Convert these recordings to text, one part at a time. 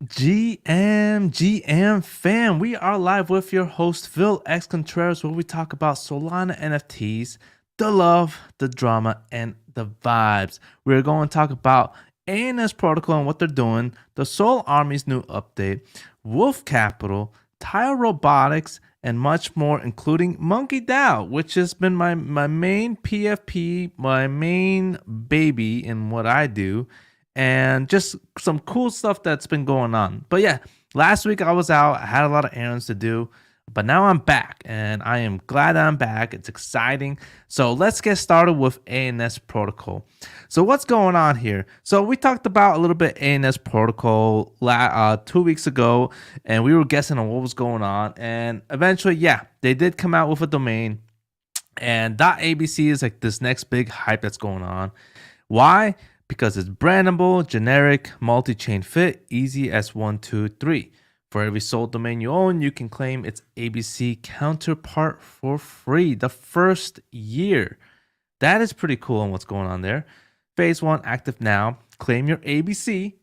GM fam, we are live with your host Phil X Contreras, where we talk about Solana NFTs, the love, the drama, and the vibes. We're going to talk about ANS Protocol and what they're doing, the Soul Army's new update, Wolf Capital, Tile Robotics, and much more, including Monkey DAO, which has been my main PFP, my main baby in what I do, and just some cool stuff that's been going on. But yeah, last week I was out, I had a lot of errands to do, but now I'm back and I am glad I'm back. It's exciting. So let's get started with ANS Protocol. So what's going on here? So we talked about a little bit ANS Protocol 2 weeks ago, and we were guessing on what was going on. And eventually, yeah, they did come out with a domain, and .abc is like this next big hype that's going on. Why? Because it's brandable, generic, multi-chain fit, easy as 1, 2, 3. For every sold domain you own, you can claim its ABC counterpart for free the first year. That is pretty cool on what's going on there. Phase 1 active now. Claim your ABC.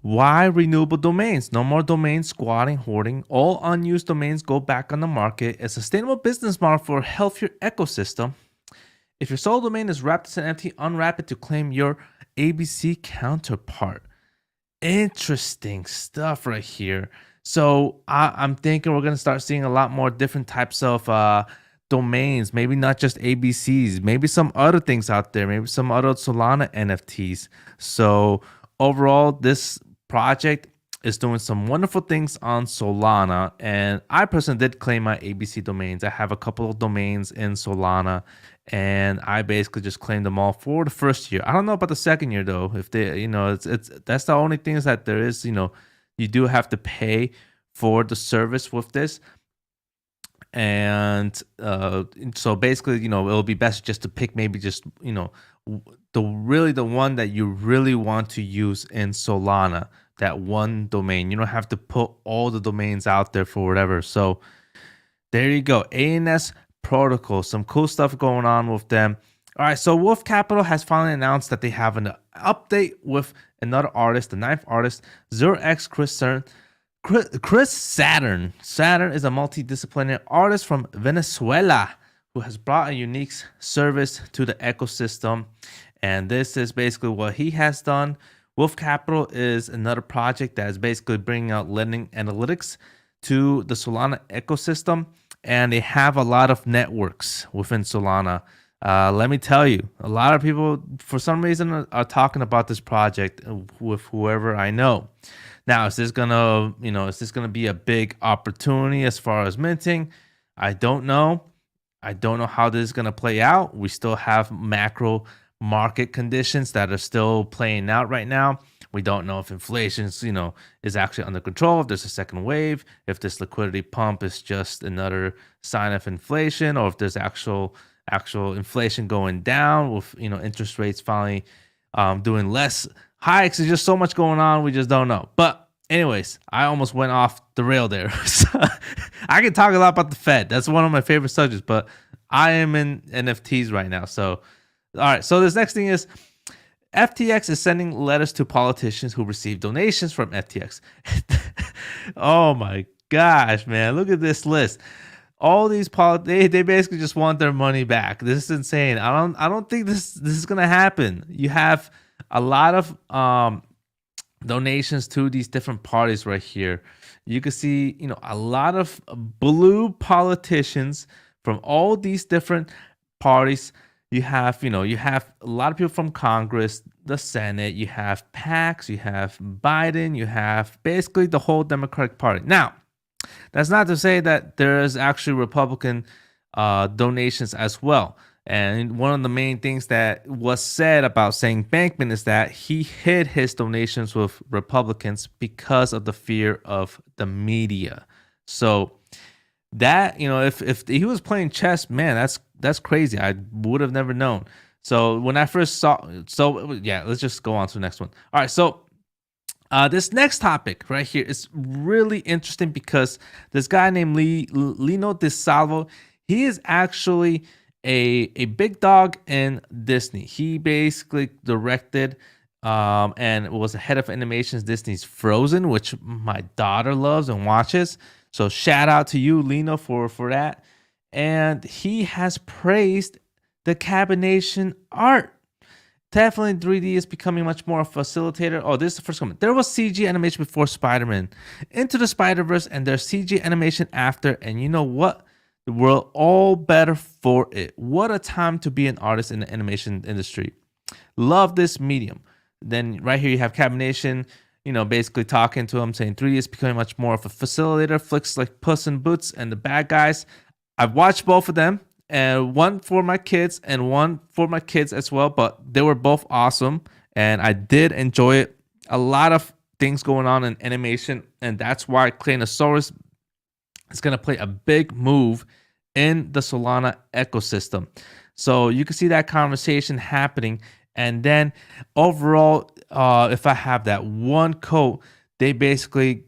Why renewable domains? No more domains squatting, hoarding. All unused domains go back on the market. A sustainable business model for a healthier ecosystem. If your sold domain is wrapped as an NFT, unwrap it to claim your ABC counterpart. Interesting stuff right here. So I'm thinking we're going to start seeing a lot more different types of domains, maybe not just ABCs, maybe some other things out there, maybe some other Solana NFTs. So overall, this project is doing some wonderful things on Solana, and I personally did claim my ABC domains. I have a couple of domains in Solana, and I basically just claimed them all for the first year. I don't know about the second year though. If they, it's that's the only thing is that there is, you do have to pay for the service with this, and so basically, it'll be best just to pick maybe just the one that you really want to use in Solana. That one domain. You don't have to put all the domains out there for whatever. So there you go. ANS Protocol. Some cool stuff going on with them. All right. So Wolf Capital has finally announced that they have an update with another artist, the ninth artist, 0x Chris Saturn. Saturn is a multidisciplinary artist from Venezuela who has brought a unique service to the ecosystem. And this is basically what he has done. Wolf Capital is another project that is basically bringing out lending analytics to the Solana ecosystem, and they have a lot of networks within Solana. Let me tell you, a lot of people, for some reason, are talking about this project with whoever I know. Now, is this gonna be a big opportunity as far as minting? I don't know. I don't know how this is gonna play out. We still have macro market conditions that are still playing out right now. We don't know if inflation is actually under control, if there's a second wave, if this liquidity pump is just another sign of inflation, or if there's actual inflation going down with interest rates finally doing less hikes. There's just so much going on, we just don't know. But anyways, I almost went off the rail there. So I can talk a lot about the Fed. That's one of my favorite subjects, but I am in NFTs right now. So all right, so this next thing is FTX is sending letters to politicians who receive donations from FTX. Oh my gosh, man, look at this list. All these they basically just want their money back. This is insane. I don't think this is gonna happen. You have a lot of donations to these different parties right here. You can see a lot of blue politicians from all these different parties. You have a lot of people from Congress, the Senate, you have PACs, you have Biden, you have basically the whole Democratic Party. Now, that's not to say that there is actually Republican donations as well. And one of the main things that was said about Sam Bankman is that he hid his donations with Republicans because of the fear of the media. So that if he was playing chess, man, that's crazy. I would have never known. So when I first saw, yeah, let's just go on to the next one. All right, so this next topic right here is really interesting because this guy named Lino DiSalvo, he is actually a big dog in Disney. He basically directed and it was the head of animations Disney's Frozen, which my daughter loves and watches. So shout out to you, Lino, for that. And he has praised the Cabanimation art. Definitely 3D is becoming much more a facilitator. Oh, this is the first comment. There was CG animation before Spider-Man Into the Spider-Verse, and there's CG animation after. And you know what? We're all better for it. What a time to be an artist in the animation industry. Love this medium. Then right here you have Cabanimation, basically talking to him, saying 3D is becoming much more of a facilitator. Flicks like Puss in Boots and The Bad Guys. I've watched both of them, and one for my kids and one for my kids as well, but they were both awesome, and I did enjoy it. A lot of things going on in animation, and that's why Claynosaurz is going to play a big move in the Solana ecosystem. So you can see that conversation happening. And then overall, if I have that one quote, they basically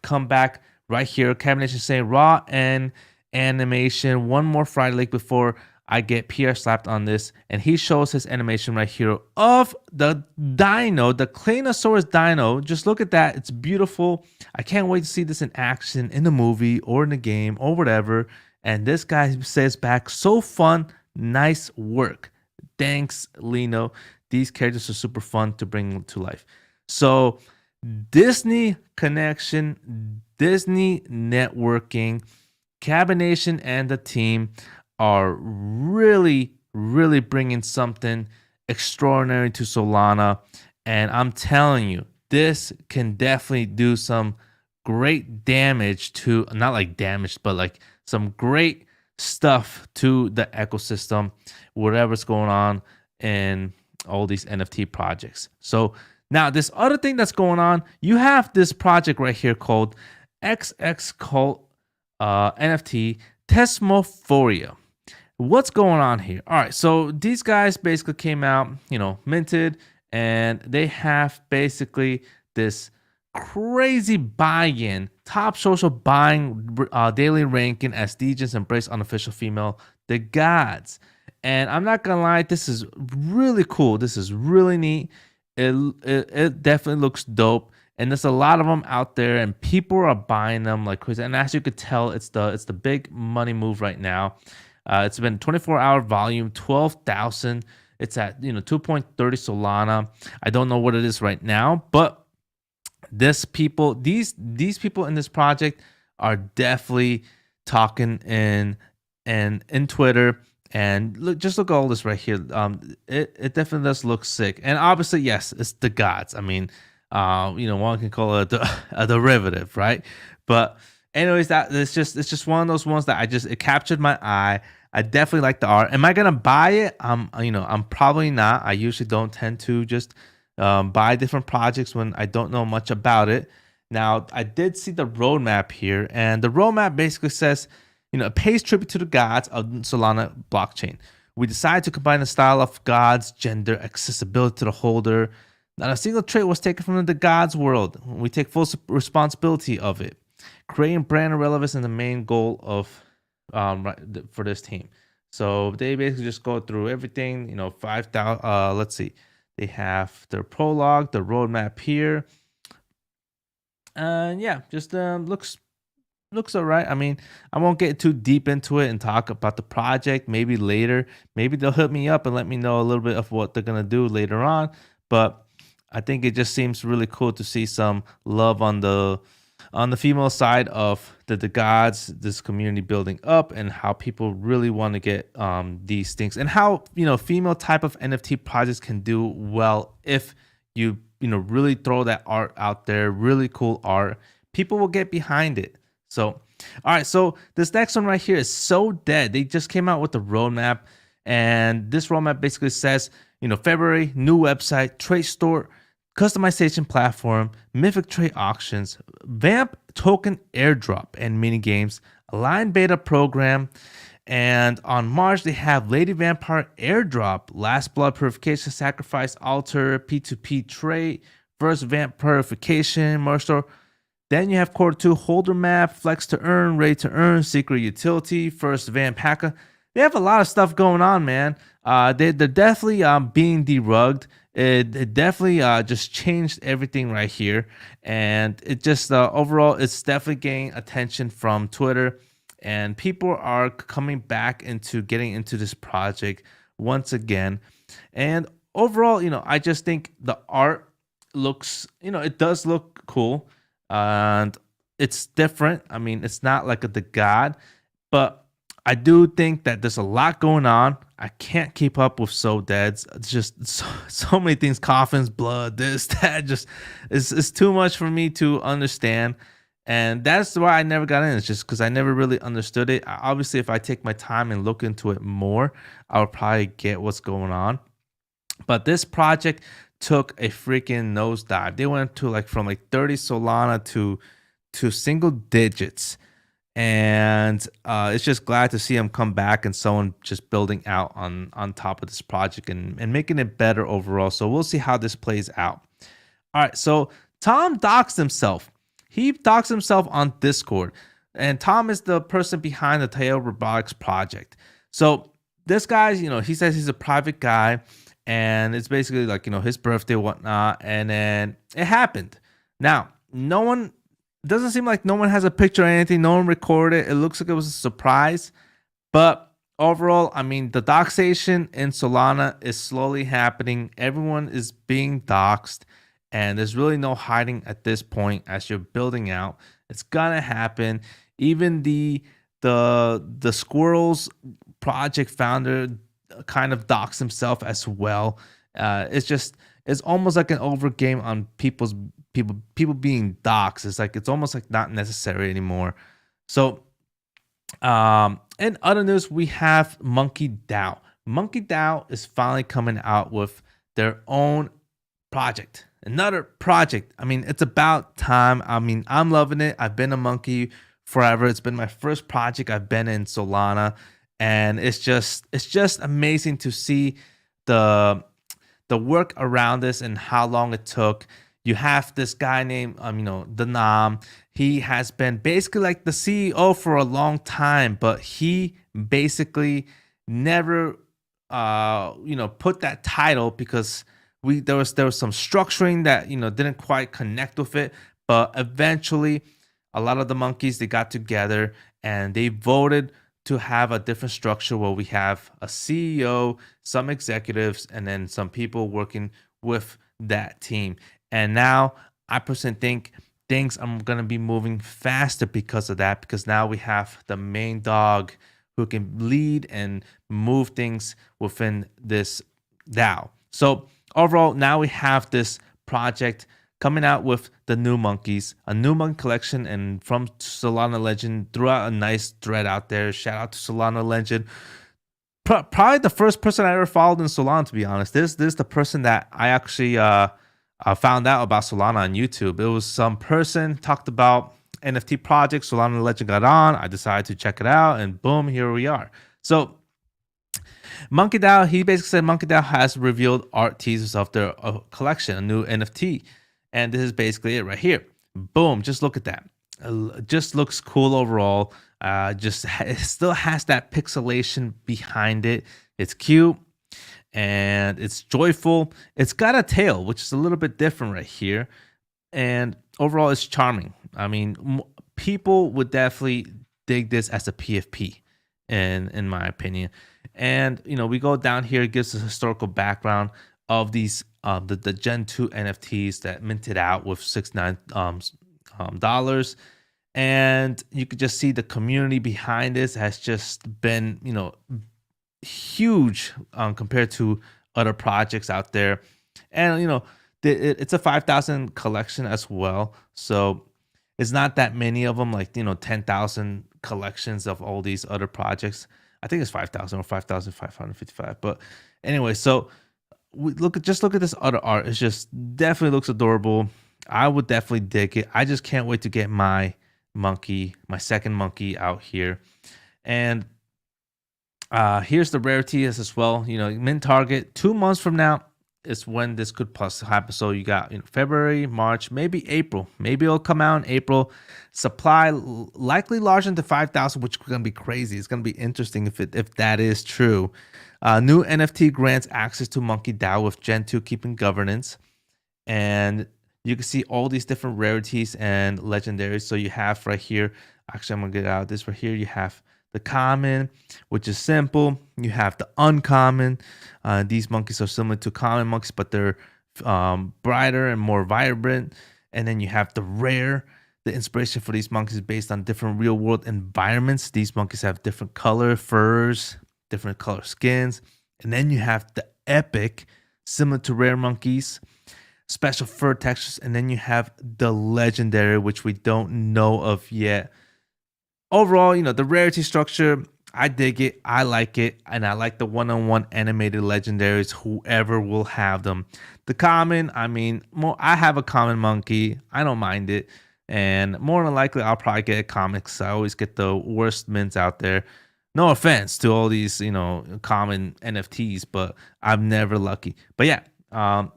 come back right here. Cabanimation saying raw and animation, one more Friday Lake before I get PR slapped on this. And he shows his animation right here of the dino, the Claynosaurz dino. Just look at that. It's beautiful. I can't wait to see this in action in the movie or in the game or whatever. And this guy says back, so fun, nice work. Thanks, Lino. These characters are super fun to bring to life. So Disney connection, Disney networking, Cabanimation and the team are really, really bringing something extraordinary to Solana. And I'm telling you, this can definitely do some great damage to, not like damage, but like some great stuff to the ecosystem, whatever's going on in all these NFT projects. So now this other thing that's going on, you have this project right here called XX Cult NFT Tesmophoria. What's going on here? All right, so these guys basically came out, minted, and they have basically this crazy buy-in, top social buying, daily ranking as DJs embrace unofficial female, the gods. And I'm not gonna lie, this is really cool. This is really neat. It definitely looks dope. And there's a lot of them out there, and people are buying them like crazy. And as you could tell, it's the big money move right now. It's been 24-hour volume, 12,000. It's at 2.30 Solana. I don't know what it is right now, but these people in this project are definitely talking in Twitter. And look at all this right here. It definitely does look sick. And obviously, yes, it's the gods. I mean, one can call it a derivative, right? But anyways, that it's just one of those ones that it captured my eye. I definitely like the art. Am I gonna buy it? I'm probably not. I usually don't tend to just buy different projects when I don't know much about it. Now, I did see the roadmap here, and the roadmap basically says, it pays tribute to the gods of Solana blockchain. We decided to combine the style of gods, gender, accessibility to the holder. Not a single trait was taken from the gods world. We take full responsibility of it. Creating brand relevance is the main goal of for this team. So they basically just go through everything. 5,000. Let's see. They have their prologue, the roadmap here, and yeah, just looks all right. I mean, I won't get too deep into it and talk about the project. Maybe later, maybe they'll hit me up and let me know a little bit of what they're gonna do later on. But I think it just seems really cool to see some love on the female side of the gods, this community building up, and how people really want to get these things, and how female type of NFT projects can do well if you really throw that art out there, really cool art. People will get behind it. So, all right. So this next one right here is SoDead. They just came out with the roadmap, and this roadmap basically says, February, new website, trade store, customization platform, mythic trade auctions, Vamp token airdrop and mini games, Align beta program. And on March, they have Lady Vampire airdrop, Last Blood purification, sacrifice altar, P2P trade, first Vamp purification, March store. Then you have quarter 2 holder map, flex to earn, ready to earn, secret utility, first Vamp hacker. they have a lot of stuff going on, man. They're definitely being derugged. It definitely just changed everything right here, and it just overall it's definitely getting attention from Twitter, and people are coming back into getting into this project once again. And overall, I just think the art looks, it does look cool, and it's different. I mean, it's not like the God, but I do think that there's a lot going on. I can't keep up with SoDeads. It's just so many things, coffins, blood, this, that. Just it's too much for me to understand. And that's why I never got in. It's just because I never really understood it. Obviously, if I take my time and look into it more, I'll probably get what's going on. But this project took a freaking nosedive. They went to from 30 Solana to single digits. And it's just glad to see them come back and someone just building out on top of this project and making it better overall. So we'll see how this plays out. All right, so Tom doxed himself. He doxed himself on Discord. And Tom is the person behind the Tail Robotics project. So this guy's, he says he's a private guy. And it's basically his birthday, whatnot. And then it happened. Now, no one... doesn't seem like no one has a picture or anything. No one recorded it. It looks like it was a surprise. But overall, I mean, the doxation in Solana is slowly happening. Everyone is being doxed. And there's really no hiding at this point as you're building out. It's gonna happen. Even the Squirrels project founder kind of doxed himself as well. It's almost like an over game on people being doxxed. It's almost like not necessary anymore. So in other news, we have Monkey DAO. Monkey DAO is finally coming out with their own project. Another project. I mean, it's about time. I mean, I'm loving it. I've been a monkey forever. It's been my first project I've been in Solana, and it's just amazing to see the work around this and how long it took. You have this guy named, the Nam. He has been basically like the CEO for a long time, but he basically never, put that title because there was some structuring that didn't quite connect with it. But eventually, a lot of the monkeys, they got together and they voted to have a different structure where we have a CEO, some executives, and then some people working with that team. And now I personally think things are going to be moving faster because of that, because now we have the main dog who can lead and move things within this DAO. So overall, now we have this project coming out with the new monkeys, a new monkey collection, and from Solana Legend, threw out a nice thread out there. Shout out to Solana Legend. Probably the first person I ever followed in Solana, to be honest. This is the person that I actually found out about Solana on YouTube. It was some person talked about NFT projects. Solana Legend got on. I decided to check it out, and boom, here we are. So Monkey DAO, he basically said Monkey DAO has revealed art teasers of their collection, a new NFT. And this is basically it right here. Boom, just look at that. It just looks cool overall. It still has that pixelation behind it. It's cute and it's joyful. It's got a tail, which is a little bit different right here. And overall, it's charming. I mean, people would definitely dig this as a PFP, in my opinion. And we go down here. It gives us a historical background of these the Gen 2 NFTs that minted out with $69 and you could just see the community behind this has just been huge compared to other projects out there. And it's a 5,000 collection as well, so it's not that many of them, like 10,000 collections of all these other projects. I think it's 5,000 or 5,555. But anyway, so look at this other art. It just definitely looks adorable. I would definitely dig it. I just can't wait to get my second monkey out here. And here's the rarity as well. Mint target 2 months from now. is when this could possibly happen. So you got February, March, maybe April. Maybe it'll come out in April. Supply likely larger than 5,000, which is gonna be crazy. It's gonna be interesting if that is true. New NFT grants access to Monkey DAO with Gen 2 keeping governance, and you can see all these different rarities and legendaries. So you have right here. Actually, I'm gonna get out of this right here. You have the common, which is simple. You have the uncommon. These monkeys are similar to common monkeys, but they're brighter and more vibrant. And then you have the rare. The inspiration for these monkeys is based on different real world environments. These monkeys have different color furs, different color skins. And then you have the epic, similar to rare monkeys, special fur textures. And then you have the legendary, which we don't know of yet. Overall, the rarity structure, I dig it. I like it. And I like the one-on-one animated legendaries, whoever will have them. The common, I have a common monkey. I don't mind it. And more than likely, I'll probably get a comic because I always get the worst mints out there. No offense to all these, common NFTs, but I'm never lucky. But yeah,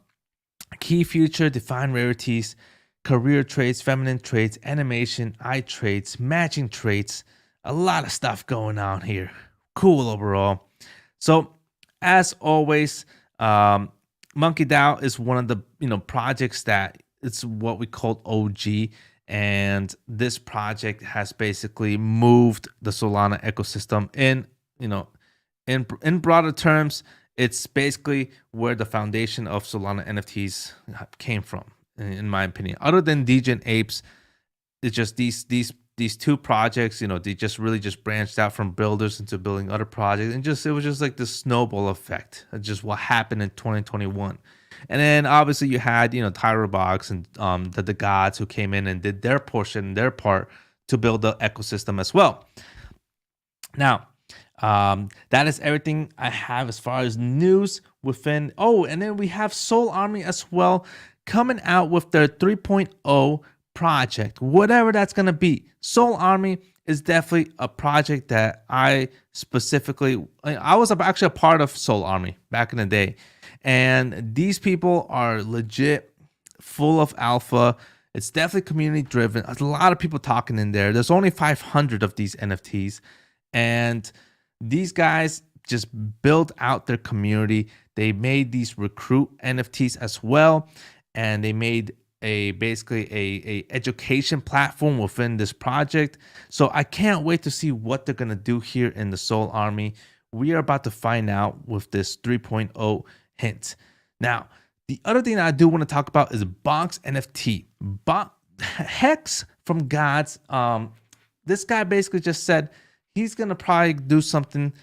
key future, define rarities, career traits, feminine traits, animation, eye traits, matching traits, a lot of stuff going on here. Cool overall. So as always, Monkey DAO is one of the projects that it's what we call OG, and this project has basically moved the Solana ecosystem in broader terms. It's basically where the foundation of Solana NFTs came from, in my opinion. Other than DJ and Apes, it's just these two projects, they just really just branched out from builders into building other projects, and it was just like this snowball effect. It's just what happened in 2021. And then obviously you had Tyler Box and the gods who came in and did their portion, their part to build the ecosystem as well. Now, that is everything I have as far as news within. Oh, and then we have Soul Army as well, coming out with their 3.0 project, whatever that's going to be. Soul Army is definitely a project that I was actually a part of Soul Army back in the day. And these people are legit full of alpha. It's definitely community driven. A lot of people talking in there. There's only 500 of these NFTs. And these guys just built out their community. They made these recruit NFTs as well. And they made basically a education platform within this project. So I can't wait to see what they're going to do here in the Soul Army. We are about to find out with this 3.0 hint. Now, the other thing that I do want to talk about is BONKz NFT. Hex from Gods. This guy basically just said he's going to probably do something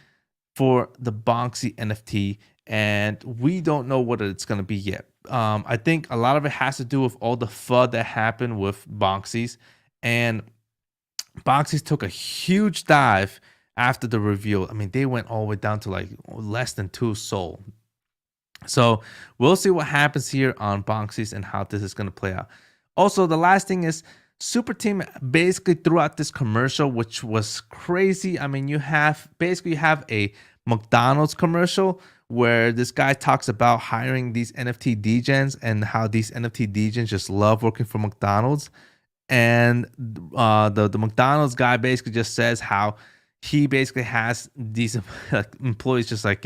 for the BONKz NFT, and we don't know what it's going to be yet. I think a lot of it has to do with all the FUD that happened with BONKz, and BONKz took a huge dive after the reveal. They went all the way down to like less than 2 SOL. So we'll see what happens here on BONKz and how this is going to play out. Also, the last thing is Superteam basically threw out this commercial, which was crazy. You have a McDonald's commercial where this guy talks about hiring these NFT degens and how these NFT degens just love working for McDonald's. And the McDonald's guy basically just says how he basically has these employees just like,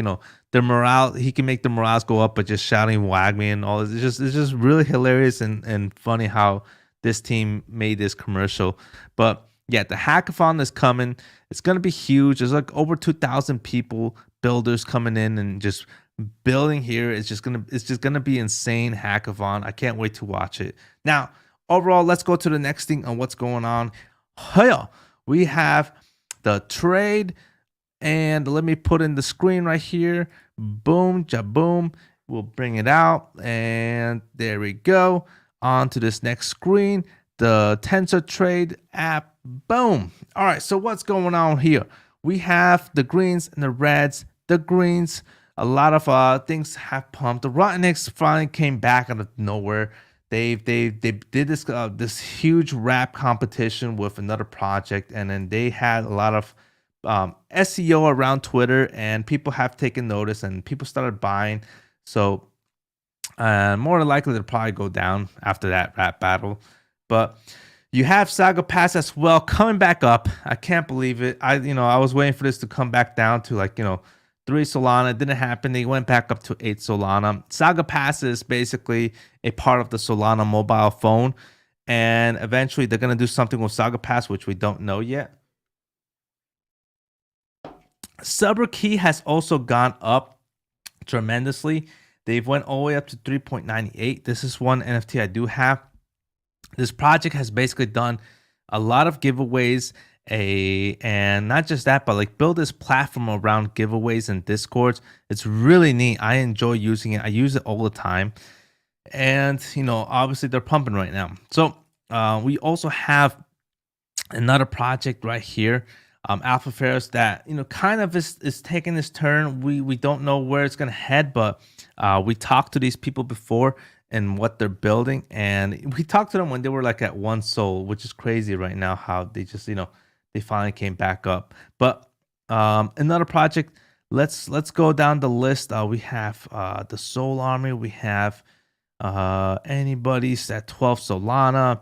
their morale, he can make the morales go up, but just shouting "wag me" and all this. It's just really hilarious and funny how this team made this commercial. But yeah, the hackathon is coming. It's going to be huge. There's like over 2,000 people, builders coming in and just building here. It's just going to be insane hackathon. I can't wait to watch it. Now, overall, let's go to the next thing on what's going on. We have the trade, and let me put in the screen right here. Boom, jaboom. We'll bring it out, and there we go. On to this next screen, the Tensor Trade app. Boom. All right, so what's going on here? We have the greens and the reds. The greens, a lot of things have pumped. The Rotteniks finally came back out of nowhere. They did this huge rap competition with another project, and then they had a lot of SEO around Twitter, and people have taken notice, and people started buying. So More than likely, they'll probably go down after that rap battle. But you have Saga Pass as well coming back up. I can't believe it. I was waiting for this to come back down to 3 Solana. It didn't happen. They went back up to 8 Solana. Saga Pass is basically a part of the Solana mobile phone. And eventually they're going to do something with Saga Pass, which we don't know yet. Superteam has also gone up tremendously. They've went all the way up to 3.98. This is one NFT I do have. This project has basically done a lot of giveaways, and not just that, but build this platform around giveaways and discords. It's really neat. I enjoy using it. I use it all the time. And obviously they're pumping right now. So we also have another project right here, Alpha Pharaohs, that kind of is taking this turn. We don't know where it's gonna head, but we talked to these people before and what they're building, and we talked to them when they were at 1 Sol, which is crazy right now how they just they finally came back up. But another project, let's go down the list. We have the Soul Army. We have anybody's at 12 Solana.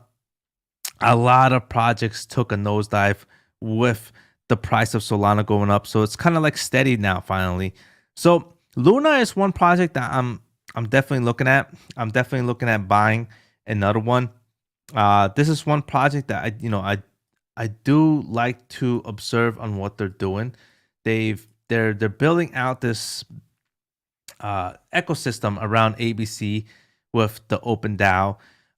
A lot of projects took a nosedive with the price of Solana going up, so it's kind of steady now finally. So Luna is one project that I'm definitely looking at. I'm definitely looking at buying another one. This is one project that I do like to observe on what they're doing. They're building out this ecosystem around ABC with the Open DAO.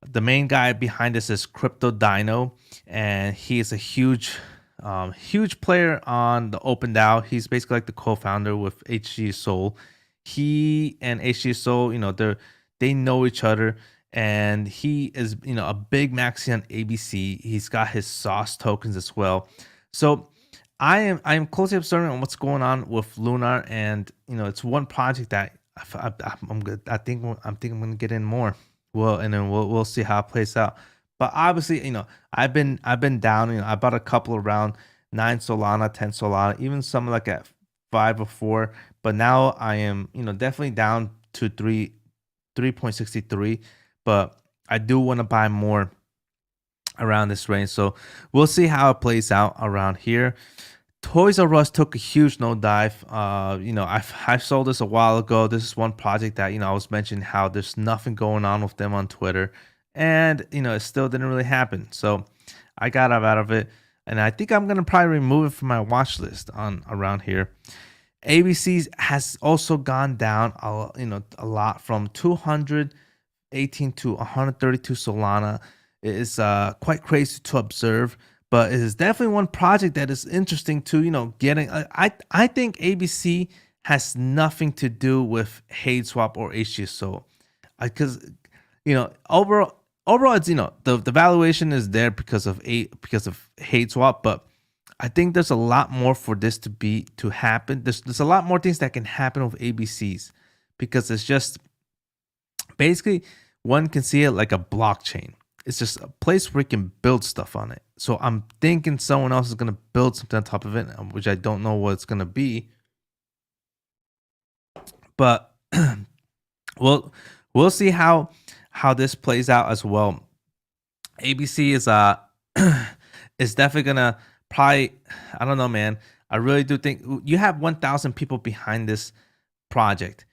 The main guy behind this is Crypto Dino, and he is a huge player on the Open DAO. He's basically the co-founder with HG Soul. He and HG Soul, they know each other, and he is a big maxi on ABC. He's got his sauce tokens as well. So I am closely observing on what's going on with Lunar, and it's one project that I'm good. I think I'm gonna get in more. Well, and then we'll see how it plays out. But obviously, I've been down. I bought a couple around 9 Solana, 10 Solana, even some at 5 or 4. But now I am, definitely down to 3.63. But I do want to buy more around this range. So we'll see how it plays out around here. Toys R Us took a huge nosedive. I've sold this a while ago. This is one project that I was mentioning how there's nothing going on with them on Twitter, and it still didn't really happen. So I got out of it, and I think I'm gonna probably remove it from my watch list on around here. ABC has also gone down a lot from 218 to 132 Solana. It is quite crazy to observe. But it is definitely one project that is interesting to, getting. I think ABC has nothing to do with Hate Swap or HGSO, because overall it's the valuation is there because of Hate Swap, but I think there's a lot more for this to happen. There's a lot more things that can happen with ABCs, because it's just basically one can see it like a blockchain. It's just a place where you can build stuff on it. So I'm thinking someone else is going to build something on top of it, which I don't know what it's going to be. But we'll see how this plays out as well. ABC is definitely going to probably, I don't know, man. I really do think you have 1,000 people behind this project.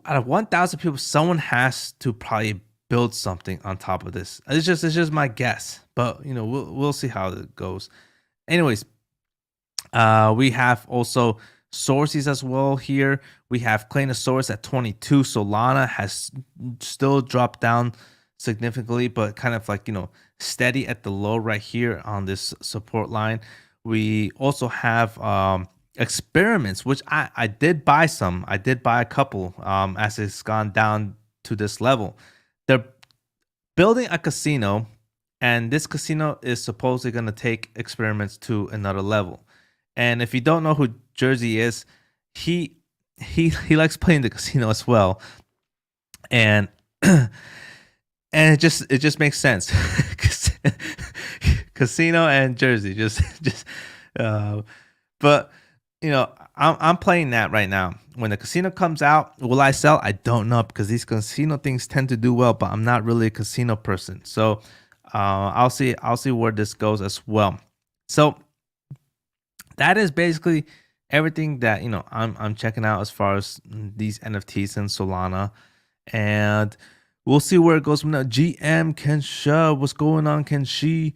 Out of 1,000 people, someone has to probably build something on top of this. It's just my guess, but we'll see how it goes. Anyways, we have also sources as well here. We have Claynosaurz at 22. Solana has still dropped down significantly, but kind of steady at the low right here on this support line. We also have experiments, which I did buy some. I did buy a couple as it's gone down to this level. They're building a casino, and this casino is supposedly going to take experiments to another level. And if you don't know who Jersey is, he likes playing the casino as well, and it just makes sense. Casino and Jersey, but I'm playing that right now. when the casino comes out, will I sell? I don't know, because these casino things tend to do well, but I'm not really a casino person. So I'll see where this goes as well. So that is basically everything that I'm checking out as far as these NFTs and Solana, and we'll see where it goes from now. GM Kensha, what's going on, Kenshi?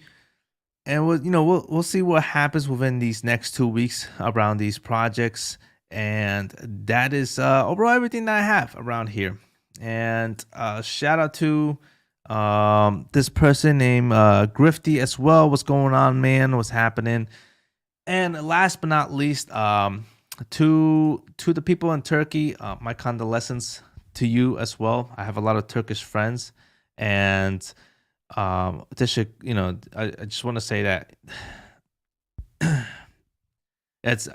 And we'll see what happens within these next 2 weeks around these projects, and that is overall everything that I have around here. And shout out to this person named Grifty as well. What's going on, man? What's happening? And last but not least, to the people in Turkey, my condolences to you as well. I have a lot of Turkish friends, and this should, I just want to say that it's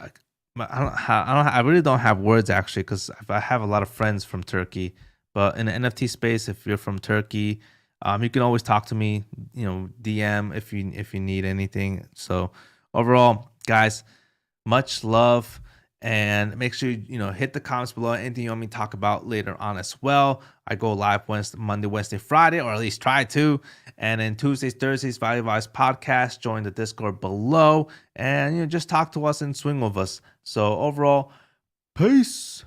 I really don't have words, actually, because I have a lot of friends from Turkey. But in the NFT space, if you're from Turkey, you can always talk to me, DM if you need anything. So overall, guys, much love, and make sure you hit the comments below anything you want me to talk about later on as well. I go live Monday, Wednesday, Friday, or at least try to, and then Tuesdays, Thursdays, Value Vibes podcast. Join the Discord below, and just talk to us and swing with us. So overall, peace.